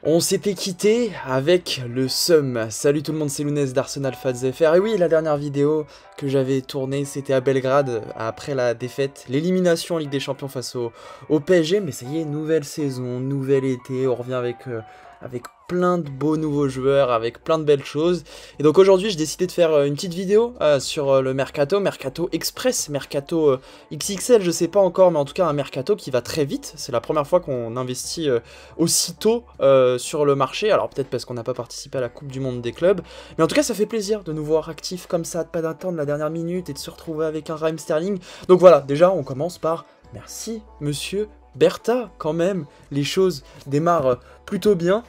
On s'était quitté avec le seum. Salut tout le monde, c'est Lounès d'Arsenal Fans FR. Et oui, la dernière vidéo que j'avais tournée, c'était à Belgrade, après la défaite, l'élimination en Ligue des Champions face au PSG. Mais ça y est, nouvelle saison, nouvel été, on revient avec plein de beaux nouveaux joueurs, avec plein de belles choses. Et donc aujourd'hui, j'ai décidé de faire une petite vidéo sur le Mercato Express, Mercato XXL, je sais pas encore, mais en tout cas un Mercato qui va très vite. C'est la première fois qu'on investit aussitôt sur le marché. Alors peut-être parce qu'on n'a pas participé à la Coupe du Monde des clubs, mais en tout cas ça fait plaisir de nous voir actifs comme ça, de pas d'attendre la dernière minute et de se retrouver avec un Raheem Sterling. Donc voilà, déjà on commence par merci monsieur Bertha, quand même, les choses démarrent plutôt bien.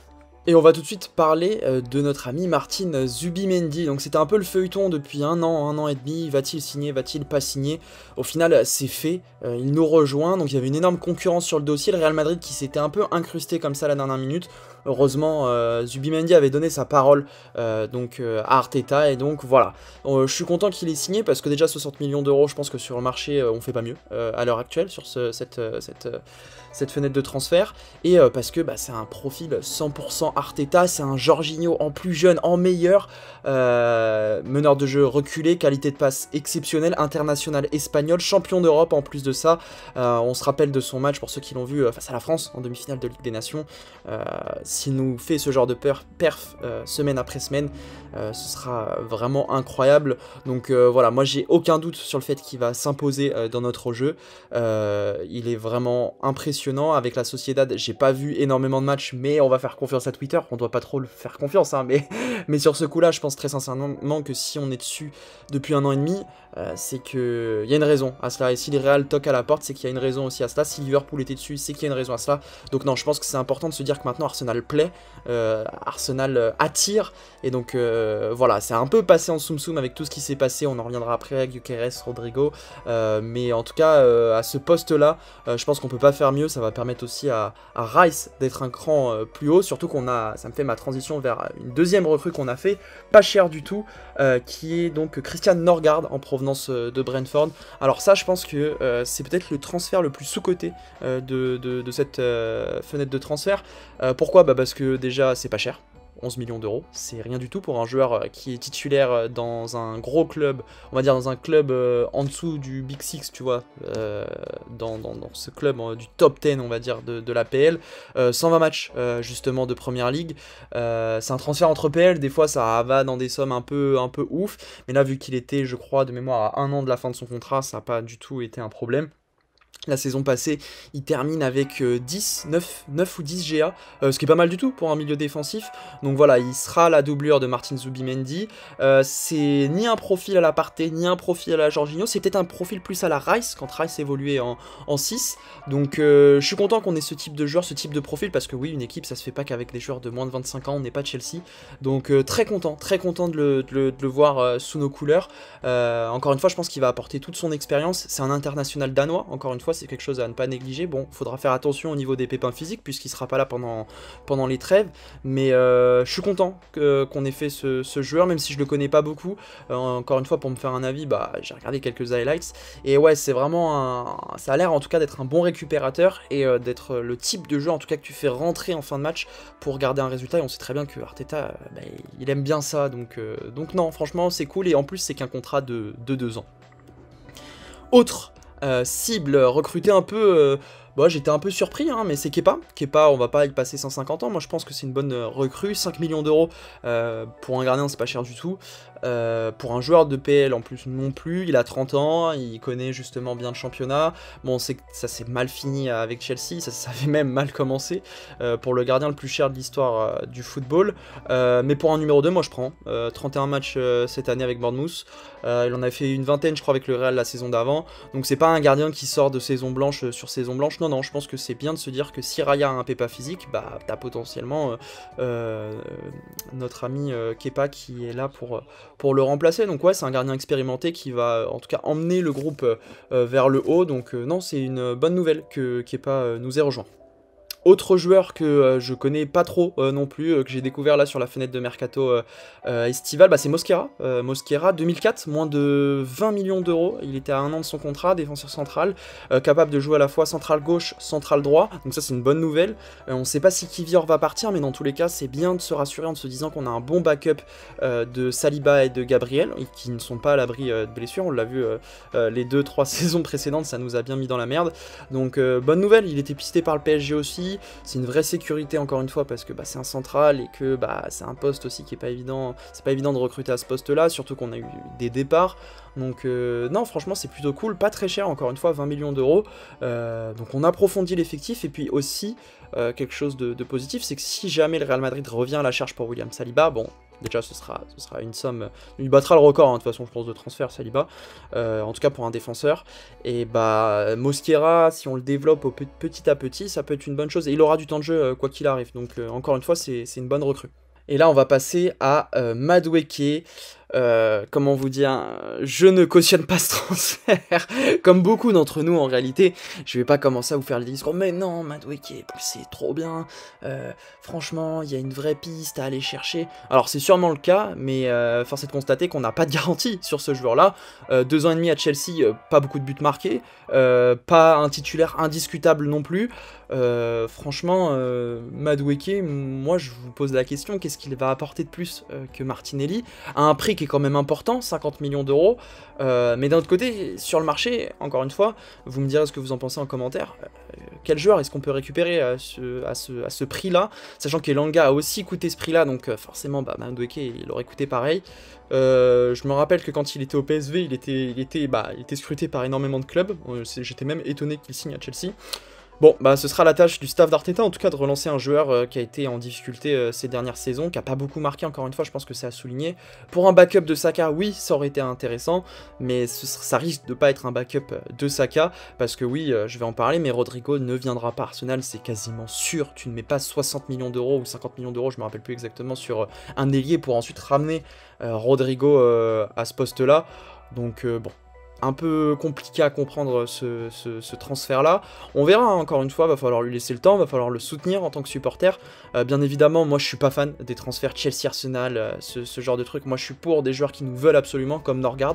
Et on va tout de suite parler de notre ami Martin Zubimendi. Donc c'était un peu le feuilleton depuis un an et demi. Va-t-il signer, va-t-il pas signer? Au final, c'est fait. Il nous rejoint. Donc il y avait une énorme concurrence sur le dossier. Le Real Madrid qui s'était un peu incrusté comme ça la dernière minute. Heureusement, Zubimendi avait donné sa parole à Arteta. Et donc voilà. Je suis content qu'il ait signé parce que déjà 60 millions d'euros, je pense que sur le marché, on fait pas mieux à l'heure actuelle sur cette fenêtre de transfert. Et parce que c'est un profil 100% Arteta, c'est un Jorginho en plus jeune, en meilleur, meneur de jeu reculé, qualité de passe exceptionnelle, international espagnol, champion d'Europe en plus de ça. On se rappelle de son match, pour ceux qui l'ont vu, face à la France en demi-finale de Ligue des Nations. S'il nous fait ce genre de perf semaine après semaine, ce sera vraiment incroyable. Donc voilà, moi j'ai aucun doute sur le fait qu'il va s'imposer dans notre jeu. Il est vraiment impressionnant. Avec la Sociedad, j'ai pas vu énormément de matchs, mais on va faire confiance à Twitter. On doit pas trop le faire confiance, hein, mais sur ce coup-là, je pense très sincèrement que si on est dessus depuis un an et demi, c'est qu'il y a une raison à cela. Et si les Real toquent à la porte, c'est qu'il y a une raison aussi à cela. Si Liverpool était dessus, c'est qu'il y a une raison à cela. Donc non, je pense que c'est important de se dire que maintenant Arsenal plaît, Arsenal attire. Et donc voilà, c'est un peu passé en soum-soum avec tout ce qui s'est passé. On en reviendra après avec Gyökeres, Rodrigo. Mais en tout cas, à ce poste-là, je pense qu'on peut pas faire mieux. Ça va permettre aussi à Rice d'être un cran plus haut. Surtout qu'on a, ça me fait ma transition vers une deuxième recrue qu'on a fait, pas cher du tout, qui est donc Christian Norgard en provenance de Brentford. Alors ça, je pense que c'est peut-être le transfert le plus sous-coté de cette fenêtre de transfert. Pourquoi? Parce que déjà, c'est pas cher. 11 millions d'euros, c'est rien du tout pour un joueur qui est titulaire dans un gros club, on va dire dans un club en dessous du Big Six, tu vois, dans ce club du top 10, on va dire, de la PL. 120 matchs, justement, de Première Ligue. C'est un transfert entre PL, des fois ça va dans des sommes un peu ouf, mais là, vu qu'il était, je crois, de mémoire à un an de la fin de son contrat, ça n'a pas du tout été un problème. La saison passée, il termine avec 9 ou 10 GA, ce qui est pas mal du tout pour un milieu défensif. Donc voilà, il sera la doublure de Martin Zubimendi. C'est ni un profil à la Partey, ni un profil à la Jorginho, c'est peut-être un profil plus à la Rice, quand Rice évoluait en 6. Donc je suis content qu'on ait ce type de joueur, ce type de profil, parce que oui, une équipe, ça se fait pas qu'avec des joueurs de moins de 25 ans, on n'est pas Chelsea. Donc très content de le voir sous nos couleurs. Encore une fois, je pense qu'il va apporter toute son expérience. C'est un international danois, encore une fois, c'est quelque chose à ne pas négliger. Bon, faudra faire attention au niveau des pépins physiques, puisqu'il sera pas là pendant les trêves, mais je suis content qu'on ait fait ce joueur, même si je le connais pas beaucoup. Encore une fois, pour me faire un avis, j'ai regardé quelques highlights, et ouais, c'est vraiment ça a l'air en tout cas d'être un bon récupérateur, et d'être le type de jeu en tout cas que tu fais rentrer en fin de match pour garder un résultat, et on sait très bien que Arteta, il aime bien ça, donc non, franchement, c'est cool, et en plus, c'est qu'un contrat de 2 ans. Autre cible recrutée un peu... j'étais un peu surpris, hein, mais c'est Kepa. Kepa, on va pas y passer 150 ans. Moi, je pense que c'est une bonne recrue. 5 millions d'euros pour un gardien, c'est pas cher du tout. Pour un joueur de PL en plus non plus, il a 30 ans, il connaît justement bien le championnat. Bon, c'est que ça s'est mal fini avec Chelsea, ça avait même mal commencé pour le gardien le plus cher de l'histoire du football. Mais pour un numéro 2, moi je prends. 31 matchs cette année avec Bournemouth. Il en a fait une vingtaine, je crois, avec le Real la saison d'avant. Donc c'est pas un gardien qui sort de saison blanche sur saison blanche. Non, je pense que c'est bien de se dire que si Raya a un pépin physique, t'as potentiellement notre ami Kepa qui est là pour le remplacer. Donc ouais, c'est un gardien expérimenté qui va en tout cas emmener le groupe vers le haut. Donc non, c'est une bonne nouvelle que Kepa nous ait rejoint. Autre joueur que je connais pas trop non plus, que j'ai découvert là sur la fenêtre de Mercato estival, bah, c'est Mosquera. Mosquera, 2004, moins de 20 millions d'euros. Il était à 1 an de son contrat, défenseur central, capable de jouer à la fois central gauche, central droit. Donc ça c'est une bonne nouvelle. On ne sait pas si Kivior va partir, mais dans tous les cas c'est bien de se rassurer en se disant qu'on a un bon backup de Saliba et de Gabriel, qui ne sont pas à l'abri de blessures. On l'a vu les 2-3 saisons précédentes, ça nous a bien mis dans la merde. Donc bonne nouvelle, il était pisté par le PSG aussi. C'est une vraie sécurité encore une fois parce que bah, c'est un central et que bah, c'est un poste aussi qui est pas évident. C'est pas évident de recruter à ce poste là, surtout qu'on a eu des départs. Donc non, franchement c'est plutôt cool, pas très cher encore une fois, 20 millions d'euros. Donc on approfondit l'effectif et puis aussi quelque chose de positif, c'est que si jamais le Real Madrid revient à la charge pour William Saliba, bon, déjà ce sera une somme, il battra le record hein, de toute façon je pense de transfert Saliba, en tout cas pour un défenseur, et bah Mosquera, si on le développe petit à petit, ça peut être une bonne chose, et il aura du temps de jeu quoi qu'il arrive, donc encore une fois c'est une bonne recrue. Et là on va passer à Madueke. Comment vous dire, je ne cautionne pas ce transfert, comme beaucoup d'entre nous en réalité. Je vais pas commencer à vous faire le discours, mais non, Madueke, c'est trop bien, franchement, il y a une vraie piste à aller chercher. Alors c'est sûrement le cas, mais force est de constater qu'on n'a pas de garantie sur ce joueur-là. 2 ans et demi à Chelsea, pas beaucoup de buts marqués, pas un titulaire indiscutable non plus. Franchement, Madueke, moi je vous pose la question, qu'est-ce qu'il va apporter de plus que Martinelli, à un prix qui est quand même important, 50 millions d'euros, mais d'un autre côté, sur le marché, encore une fois, vous me direz ce que vous en pensez en commentaire, quel joueur est-ce qu'on peut récupérer à ce prix-là, sachant qu'Elanga a aussi coûté ce prix-là, donc forcément, bah, Madueke, il aurait coûté pareil. Je me rappelle que quand il était au PSV, il était scruté par énormément de clubs, j'étais même étonné qu'il signe à Chelsea. Bon, bah ce sera la tâche du staff d'Arteta, en tout cas de relancer un joueur qui a été en difficulté ces dernières saisons, qui a pas beaucoup marqué, encore une fois, je pense que c'est à souligner. Pour un backup de Saka, oui, ça aurait été intéressant, mais ça risque de pas être un backup de Saka, parce que oui, je vais en parler, mais Rodrigo ne viendra pas à Arsenal, c'est quasiment sûr. Tu ne mets pas 60 millions d'euros ou 50 millions d'euros, je me rappelle plus exactement, sur un ailier pour ensuite ramener Rodrigo à ce poste-là. Donc bon, un peu compliqué à comprendre ce transfert-là. On verra, hein, encore une fois, va falloir lui laisser le temps, va falloir le soutenir en tant que supporter. Bien évidemment, moi je suis pas fan des transferts Chelsea-Arsenal, ce genre de trucs. Moi je suis pour des joueurs qui nous veulent absolument, comme Norgard.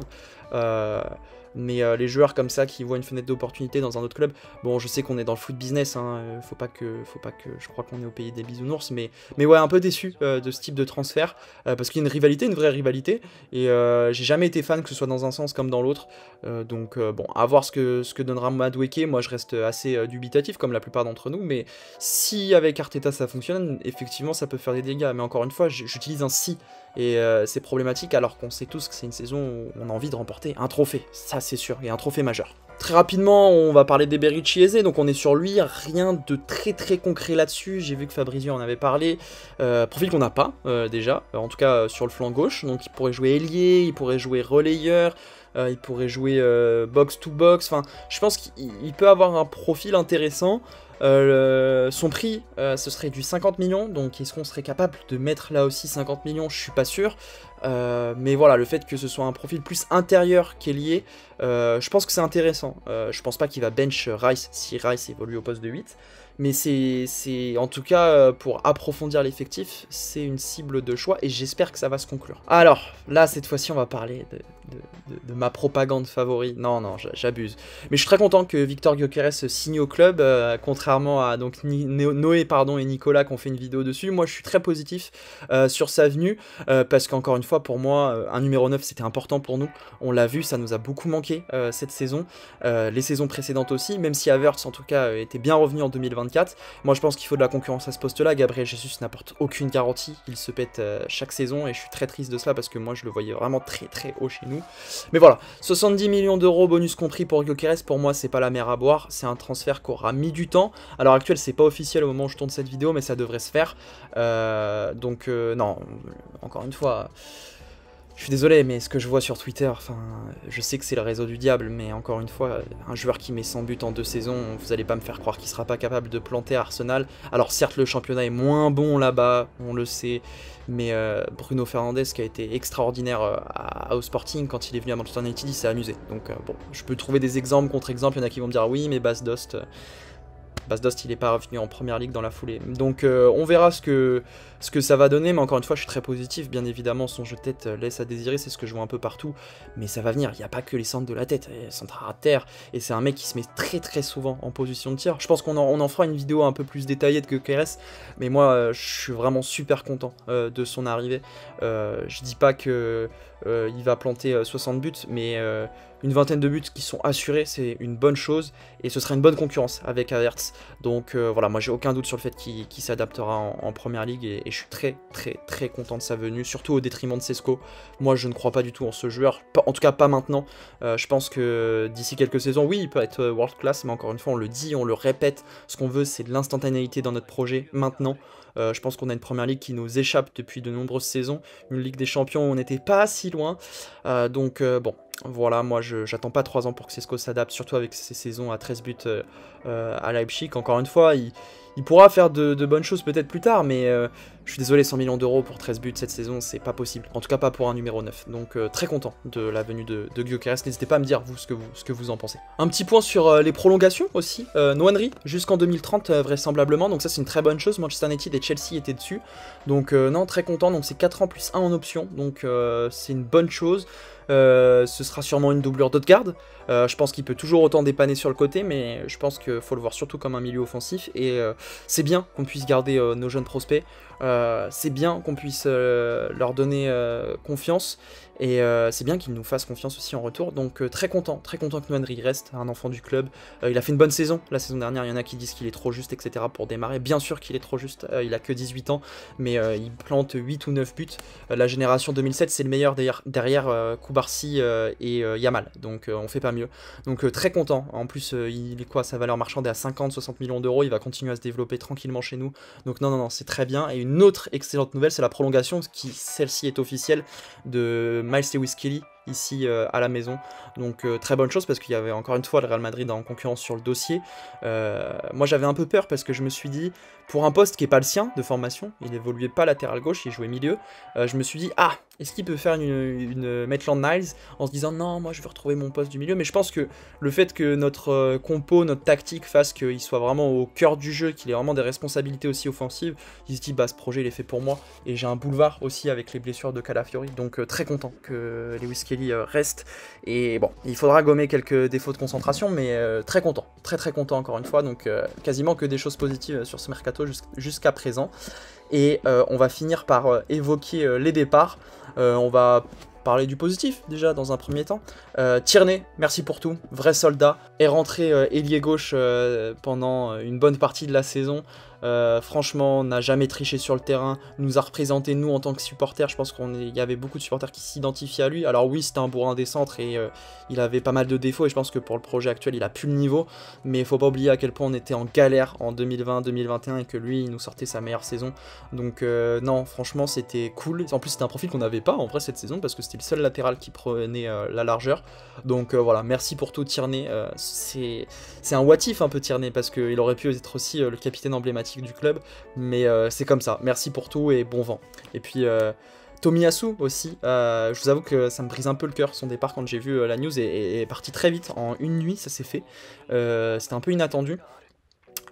Mais les joueurs comme ça qui voient une fenêtre d'opportunité dans un autre club, bon je sais qu'on est dans le foot business, hein, faut pas que je crois qu'on est au pays des bisounours, mais ouais, un peu déçu de ce type de transfert, parce qu'il y a une rivalité, une vraie rivalité, et j'ai jamais été fan que ce soit dans un sens comme dans l'autre, donc bon, à voir ce que donnera Madueke. Moi je reste assez dubitatif comme la plupart d'entre nous, mais si avec Arteta ça fonctionne, effectivement ça peut faire des dégâts, mais encore une fois j'utilise un si, et c'est problématique alors qu'on sait tous que c'est une saison où on a envie de remporter un trophée, ça c'est sûr, et un trophée majeur. Très rapidement, on va parler d'Eberechi Eze, donc on est sur lui, rien de très concret là-dessus, j'ai vu que Fabrizio en avait parlé, profil qu'on n'a pas déjà, en tout cas sur le flanc gauche, donc il pourrait jouer ailier, il pourrait jouer relayeur, il pourrait jouer box-to-box, enfin je pense qu'il peut avoir un profil intéressant. Son prix, ce serait du 50 millions, donc est-ce qu'on serait capable de mettre là aussi 50 millions? Je suis pas sûr. Mais voilà, le fait que ce soit un profil plus intérieur qu'ailier, je pense que c'est intéressant. Je pense pas qu'il va bench Rice si Rice évolue au poste de 8. Mais c'est en tout cas, pour approfondir l'effectif, c'est une cible de choix et j'espère que ça va se conclure. Alors, là, cette fois-ci, on va parler de ma propagande favorite. Non, j'abuse. Mais je suis très content que Victor Gyökeres signe au club, contrairement à donc, Noé et Nicolas qui ont fait une vidéo dessus. Moi, je suis très positif sur sa venue, parce qu'encore une fois, pour moi, un numéro 9, c'était important pour nous. On l'a vu, ça nous a beaucoup manqué cette saison, les saisons précédentes aussi, même si Havertz, en tout cas, était bien revenu en 2024. Moi je pense qu'il faut de la concurrence à ce poste là. Gabriel Jesus n'apporte aucune garantie, il se pète chaque saison et je suis très triste de cela parce que moi je le voyais vraiment très haut chez nous. Mais voilà, 70 millions d'euros bonus compris pour Gyökeres, pour moi c'est pas la mer à boire, c'est un transfert qui aura mis du temps. À l'heure actuelle c'est pas officiel au moment où je tourne cette vidéo mais ça devrait se faire, donc non, encore une fois... Je suis désolé, mais ce que je vois sur Twitter, enfin, je sais que c'est le réseau du diable, mais encore une fois, un joueur qui met 100 buts en 2 saisons, vous allez pas me faire croire qu'il sera pas capable de planter Arsenal. Alors certes, le championnat est moins bon là-bas, on le sait, mais Bruno Fernandes, qui a été extraordinaire au Sporting, quand il est venu à Manchester United, il s'est amusé. Donc bon, je peux trouver des exemples, contre-exemples, il y en a qui vont me dire oui, mais Bas Dost... Bas Dost il est pas revenu en première ligue dans la foulée. Donc on verra ce que ça va donner, mais encore une fois je suis très positif, bien évidemment son jeu de tête laisse à désirer, c'est ce que je vois un peu partout, mais ça va venir, il n'y a pas que les centres de la tête, centre à terre, et c'est un mec qui se met très souvent en position de tir. Je pense qu'on en fera une vidéo un peu plus détaillée de Gyökeres, mais moi je suis vraiment super content de son arrivée. Je dis pas que il va planter 60 buts, mais une vingtaine de buts qui sont assurés, c'est une bonne chose, et ce sera une bonne concurrence avec Havertz. Donc voilà, moi j'ai aucun doute sur le fait qu'il s'adaptera en première ligue, et je suis très content de sa venue, surtout au détriment de Šeško. Moi je ne crois pas du tout en ce joueur, en tout cas pas maintenant. Je pense que d'ici quelques saisons, oui, il peut être world class, mais encore une fois, on le dit, on le répète, ce qu'on veut c'est de l'instantanéité dans notre projet maintenant. Je pense qu'on a une première ligue qui nous échappe depuis de nombreuses saisons, une ligue des champions où on n'était pas si loin, donc bon, voilà, moi j'attends pas 3 ans pour que Šeško s'adapte, surtout avec ses saisons à 13 buts à Leipzig. Encore une fois, il pourra faire de bonnes choses peut-être plus tard, mais je suis désolé, 100 millions d'euros pour 13 buts cette saison, c'est pas possible. En tout cas pas pour un numéro 9. Donc très content de la venue de Gyökeres. N'hésitez pas à me dire vous ce que vous en pensez. Un petit point sur les prolongations aussi. Nwaneri jusqu'en 2030 vraisemblablement, donc ça c'est une très bonne chose. Manchester United et Chelsea étaient dessus. Donc non, très content, donc c'est 4 ans plus 1 en option, donc c'est une bonne chose. Ce sera sûrement une doublure d'Odegaard. Je pense qu'il peut toujours autant dépanner sur le côté, mais je pense qu'il faut le voir surtout comme un milieu offensif, et c'est bien qu'on puisse garder nos jeunes prospects, c'est bien qu'on puisse leur donner confiance, et c'est bien qu'ils nous fassent confiance aussi en retour, donc très content que Nwaneri reste, un enfant du club. Il a fait une bonne saison, la saison dernière, il y en a qui disent qu'il est trop juste, etc. pour démarrer, bien sûr qu'il est trop juste, il a que 18 ans, mais il plante 8 ou 9 buts, la génération 2007 c'est le meilleur derrière Koubarsi et Yamal, donc on fait pas mieux, donc très content. En plus il est quoi, sa valeur marchande est à 50-60 millions d'euros, il va continuer à se développer tranquillement chez nous, donc non, c'est très bien. Et une autre excellente nouvelle, c'est la prolongation, celle-ci est officielle, de Miles Lewis-Kelly ici à la maison, donc très bonne chose, parce qu'il y avait encore une fois le Real Madrid en concurrence sur le dossier. Moi j'avais un peu peur, parce que je me suis dit, pour un poste qui n'est pas le sien de formation, il évoluait pas latéral gauche, il jouait milieu, je me suis dit, ah, est-ce qu'il peut faire une Maitland-Niles en se disant, non, moi je veux retrouver mon poste du milieu, mais je pense que le fait que notre compo, notre tactique fasse qu'il soit vraiment au cœur du jeu, qu'il ait vraiment des responsabilités aussi offensives, il se dit, bah ce projet il est fait pour moi, et j'ai un boulevard aussi avec les blessures de Calafiori, donc très content que Lewis Kelly reste, et bon, il faudra gommer quelques défauts de concentration, mais très content, très content encore une fois, donc quasiment que des choses positives sur ce mercato jusqu'à présent. Et on va finir par évoquer les départs. On va parler du positif déjà dans un premier temps. Tierney, merci pour tout, vrai soldat, est rentré ailier gauche pendant une bonne partie de la saison. Franchement, n'a jamais triché sur le terrain, nous a représenté nous en tant que supporters. Je pense qu'il y avait beaucoup de supporters qui s'identifiaient à lui. Alors oui, c'était un bourrin des centres et il avait pas mal de défauts, et je pense que pour le projet actuel il a plus le niveau, mais il faut pas oublier à quel point on était en galère en 2020-2021 et que lui il nous sortait sa meilleure saison. Donc non, franchement c'était cool. En plus c'était un profil qu'on n'avait pas en vrai cette saison, parce que c'était le seul latéral qui prenait la largeur. Donc voilà, merci pour tout Tierney. C'est un what if un peu Tierney, parce qu'il aurait pu être aussi le capitaine emblématique du club, mais c'est comme ça. Merci pour tout et bon vent. Et puis Tomiyasu aussi, je vous avoue que ça me brise un peu le cœur, son départ quand j'ai vu la news est parti très vite, en une nuit ça s'est fait, c'était un peu inattendu.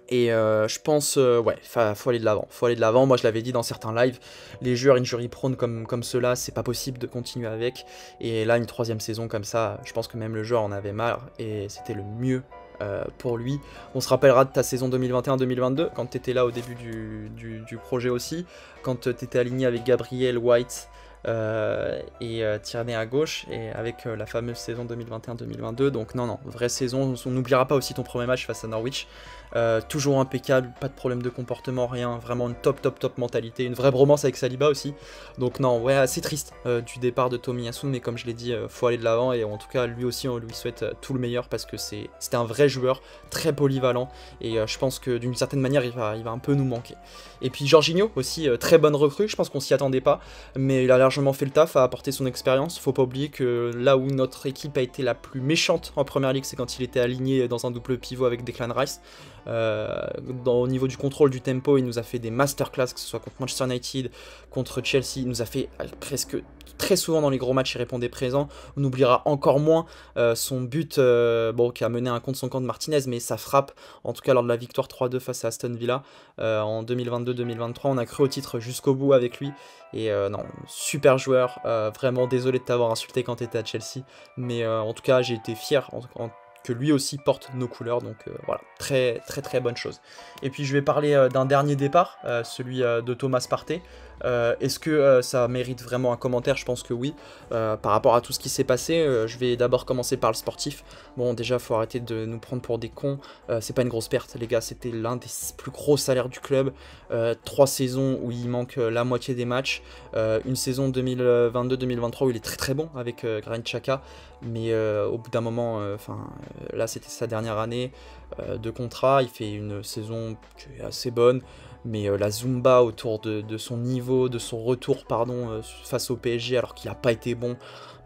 Et je pense, ouais, faut aller de l'avant, moi je l'avais dit dans certains lives, les joueurs injury prone comme ceux-là, c'est pas possible de continuer avec, et là une 3e saison comme ça, je pense que même le joueur en avait marre, et c'était le mieux pour lui. On se rappellera de ta saison 2021-2022, quand tu étais là au début du projet aussi, quand tu étais aligné avec Gabriel, White et Tierney à gauche, et avec la fameuse saison 2021-2022, donc non, vraie saison. On n'oubliera pas aussi ton premier match face à Norwich, toujours impeccable, pas de problème de comportement, rien, vraiment une top mentalité, une vraie bromance avec Saliba aussi, donc non, ouais, assez triste du départ de Tomiyasu, mais comme je l'ai dit, faut aller de l'avant, et en tout cas lui aussi on lui souhaite tout le meilleur, parce que c'était un vrai joueur, très polyvalent, et je pense que d'une certaine manière il va un peu nous manquer. Et puis Jorginho aussi, très bonne recrue, je pense qu'on s'y attendait pas, mais il a l'air largement fait le taf, a apporté son expérience. Faut pas oublier que là où notre équipe a été la plus méchante en première ligue, c'est quand il était aligné dans un double pivot avec Declan Rice. Au niveau du contrôle du tempo, il nous a fait des masterclass, que ce soit contre Manchester United, contre Chelsea. Il nous a fait presque très souvent dans les gros matchs, il répondait présent. On oubliera encore moins son but qui a mené un contre son camp de Martinez, mais sa frappe, en tout cas lors de la victoire 3-2 face à Aston Villa en 2022-2023. On a cru au titre jusqu'au bout avec lui. Et non, super joueur. Vraiment désolé de t'avoir insulté quand tu étais à Chelsea. Mais en tout cas, j'ai été fier que lui aussi porte nos couleurs, donc voilà, très très très bonne chose. Et puis je vais parler d'un dernier départ, celui de Thomas Partey. Est-ce que ça mérite vraiment un commentaire? Je pense que oui. Par rapport à tout ce qui s'est passé, je vais d'abord commencer par le sportif. Bon, déjà, faut arrêter de nous prendre pour des cons. C'est pas une grosse perte, les gars. C'était l'un des plus gros salaires du club. 3 saisons où il manque la moitié des matchs. Une saison 2022-2023 où il est très très bon avec Granit Xhaka. Mais au bout d'un moment, là, c'était sa dernière année de contrat. Il fait une saison qui est assez bonne. Mais la Zumba autour de son niveau, de son retour, face au PSG alors qu'il n'a pas été bon.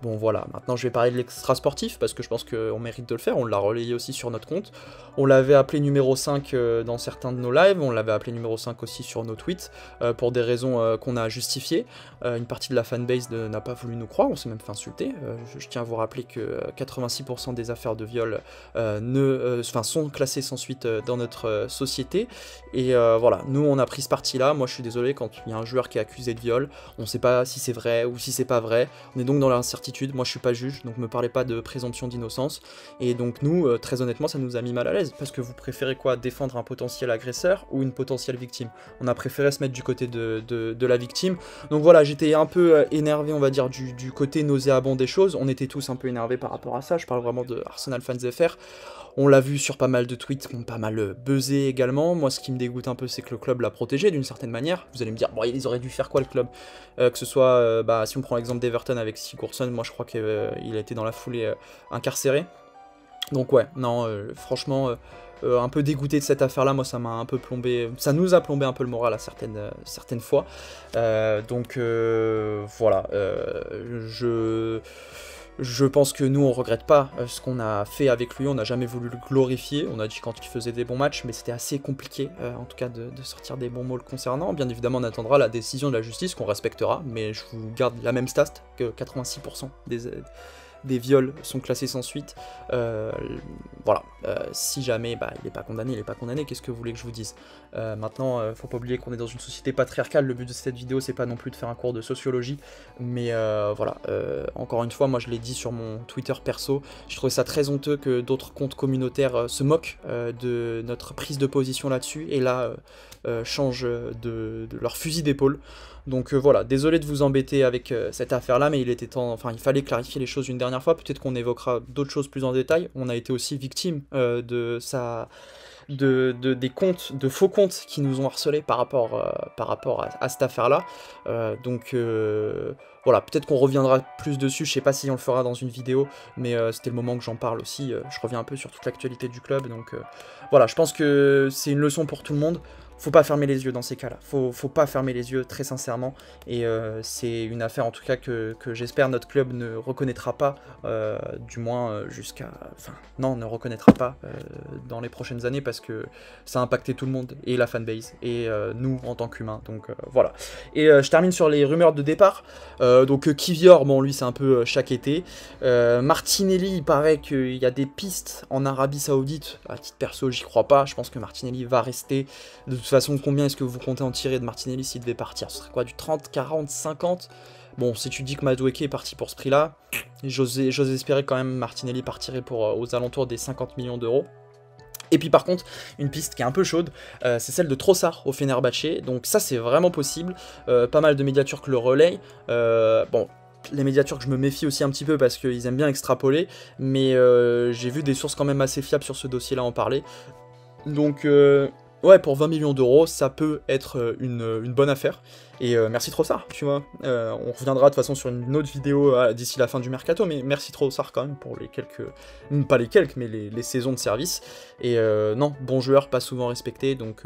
Bon voilà, maintenant je vais parler de l'extra sportif parce que je pense qu'on mérite de le faire, on l'a relayé aussi sur notre compte. On l'avait appelé numéro 5 dans certains de nos lives, on l'avait appelé numéro 5 aussi sur nos tweets, pour des raisons qu'on a justifiées. Une partie de la fanbase n'a pas voulu nous croire, on s'est même fait insulter. Je tiens à vous rappeler que 86% des affaires de viol sont classées sans suite dans notre société. Et voilà, nous on a pris ce parti-là, moi je suis désolé quand il y a un joueur qui est accusé de viol, on ne sait pas si c'est vrai ou si c'est pas vrai, on est donc dans l'incertitude. Moi je suis pas juge, donc me parlez pas de présomption d'innocence, et donc nous, très honnêtement, ça nous a mis mal à l'aise, parce que vous préférez quoi, défendre un potentiel agresseur ou une potentielle victime? On a préféré se mettre du côté de la victime, donc voilà, j'étais un peu énervé, on va dire, du côté nauséabond des choses, on était tous un peu énervés par rapport à ça, je parle vraiment de Arsenal Fans FR. On l'a vu sur pas mal de tweets qui ont pas mal buzzé également. Moi, ce qui me dégoûte un peu, c'est que le club l'a protégé d'une certaine manière. Vous allez me dire, bon, ils auraient dû faire quoi le club? Que ce soit, si on prend l'exemple d'Everton avec Sigurdsson, moi je crois qu'il a été dans la foulée incarcéré. Donc ouais, non, franchement, un peu dégoûté de cette affaire-là. Moi, ça m'a un peu plombé, ça nous a plombé un peu le moral à certaines fois. Donc voilà, je pense que nous, on regrette pas ce qu'on a fait avec lui, on n'a jamais voulu le glorifier, on a dit quand il faisait des bons matchs, mais c'était assez compliqué, en tout cas, de sortir des bons mots le concernant. Bien évidemment, on attendra la décision de la justice, qu'on respectera, mais je vous garde la même stat, que 86% des viols sont classés sans suite. Voilà, si jamais il n'est pas condamné, il n'est pas condamné, qu'est-ce que vous voulez que je vous dise? Maintenant, faut pas oublier qu'on est dans une société patriarcale, le but de cette vidéo c'est pas non plus de faire un cours de sociologie, mais voilà, encore une fois, moi je l'ai dit sur mon Twitter perso, je trouvais ça très honteux que d'autres comptes communautaires se moquent de notre prise de position là-dessus, et là changent de leur fusil d'épaule. Donc voilà, désolé de vous embêter avec cette affaire-là, mais il était temps, il fallait clarifier les choses une dernière fois, peut-être qu'on évoquera d'autres choses plus en détail. On a été aussi victime des comptes, de faux comptes qui nous ont harcelés par rapport à cette affaire-là. Donc voilà, peut-être qu'on reviendra plus dessus, je sais pas si on le fera dans une vidéo, mais c'était le moment que j'en parle aussi. Je reviens un peu sur toute l'actualité du club, donc voilà, je pense que c'est une leçon pour tout le monde. Faut pas fermer les yeux dans ces cas-là, faut pas fermer les yeux très sincèrement, et c'est une affaire en tout cas que j'espère notre club ne reconnaîtra pas, du moins jusqu'à... non, ne reconnaîtra pas dans les prochaines années, parce que ça a impacté tout le monde, et la fanbase, et nous en tant qu'humains, donc voilà. Et je termine sur les rumeurs de départ, donc Kivior, bon lui c'est un peu chaque été, Martinelli, il paraît qu'il y a des pistes en Arabie Saoudite, à titre perso j'y crois pas, je pense que Martinelli va rester. De toute façon, combien est-ce que vous comptez en tirer de Martinelli s'il devait partir? Ce serait quoi, du 30, 40, 50? Bon, si tu dis que Madueke est parti pour ce prix-là, j'ose espérer quand même Martinelli partirait pour aux alentours des 50 millions d'euros. Et puis par contre, une piste qui est un peu chaude, c'est celle de Trossard au Fenerbahçe, donc ça c'est vraiment possible, pas mal de médiaturcs le relayent, bon... Les médiaturcs, je me méfie aussi un petit peu parce qu'ils aiment bien extrapoler, mais j'ai vu des sources quand même assez fiables sur ce dossier-là en parler. Donc ouais, pour 20 millions d'euros, ça peut être une bonne affaire. Et merci Trossard, tu vois. On reviendra de toute façon sur une autre vidéo d'ici la fin du mercato, mais merci Trossard quand même pour les quelques... Pas les quelques, mais les saisons de service. Et non, bon joueur, pas souvent respecté, donc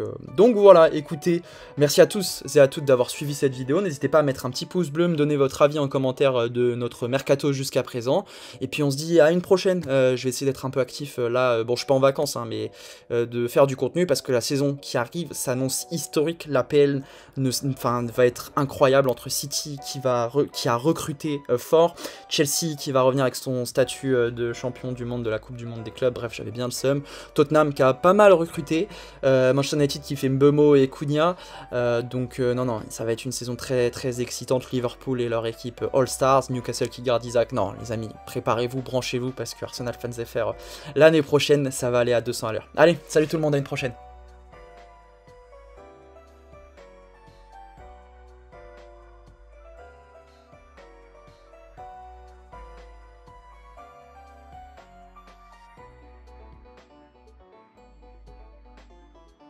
voilà, écoutez, merci à tous et à toutes d'avoir suivi cette vidéo. N'hésitez pas à mettre un petit pouce bleu, me donner votre avis en commentaire de notre mercato jusqu'à présent. Et puis on se dit à une prochaine. Je vais essayer d'être un peu actif là, bon je suis pas en vacances, hein, mais de faire du contenu, parce que la saison qui arrive s'annonce historique. L'APL va être incroyable, entre City qui a recruté fort, Chelsea qui va revenir avec son statut de champion du monde de la Coupe du monde des clubs, bref j'avais bien le seum, Tottenham qui a pas mal recruté, Manchester United qui fait Mbeumo et Cunha, non, ça va être une saison très très excitante, Liverpool et leur équipe All-Stars, Newcastle qui garde Isaac, non les amis, préparez-vous, branchez-vous, parce que Arsenal Fans FR, l'année prochaine ça va aller à 200 à l'heure. Allez, salut tout le monde, à une prochaine.